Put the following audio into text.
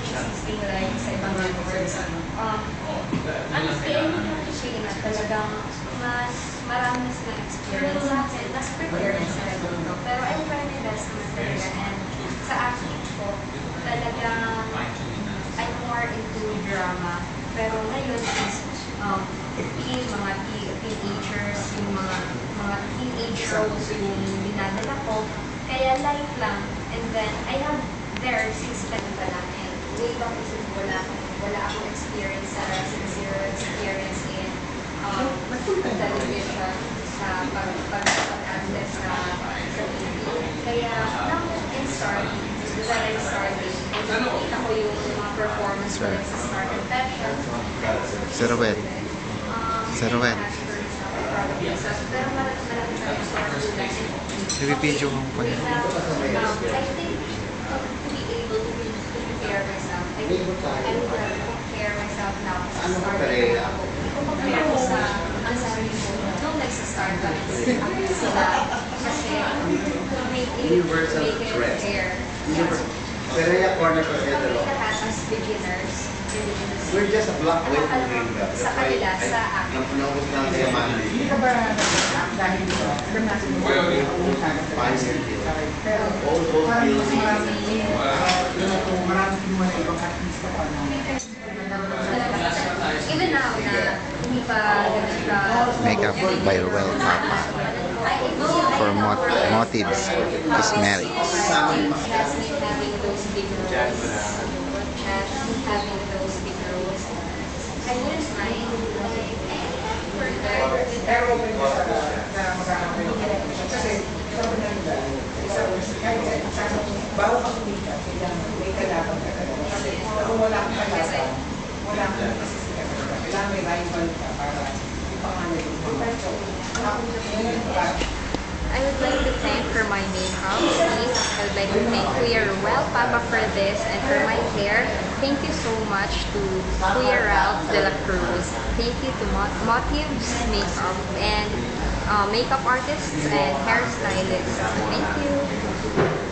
existing like sa ibang networks. Honestly, I would have to say na talagang mas marami na silang experience sa akin, mas prepared na sila dito. Pero I try my best naman talaga. And sa acting ko, talagang I'm more into drama. Pero ngayon, since mga teenagers, yung mga teenage roles yung dinadala ko, kaya light lang. And then, I have there since time pa lang. And way back since wala akong experience zero experience in television sa pag-access sa TV. Kaya, now I'm starting, that I'm starting, and nakita ko yung mga performance ko sa Start and Fashion. Zeroet. Zeroet. Pero malaki pa rin Nabibidyo kang pa yun. I think to be able to prepare myself, I would prepare myself now sa starting ako. Compare ko sa ang sarili ko, nung nagsa-start ba sila, kasi make it fair. Pero yung corner ko siya Kami dalawa. lahat as beginners, We're just a block away from doing that. sa kanila, sa akin. Napunawag na kaya Monday. Hindi ka ba dahil dito? Pero nasa mo Pioneer deal. pero All parang deals. marami kinuha na ibang artista pa na Even now na hindi pa Makeup by Ruel Papa for motives cosmetics. having those big roles, having those big roles, I wouldn't mind pero open ka sa magkakaroon kasi sabi na nila kahit bago ka kumita kailangan may kalaban ka kasi kung wala kang kalaban wala kang masisikat kailangan may rival ka para ipangalan yung I would like to thank for my makeup, please. I would like to thank Kuya Ruel Papa for this, and for my hair, thank you so much to Kuya Ralph de la Cruz. Thank you to Motives Makeup and makeup artists and hairstylists. Thank you.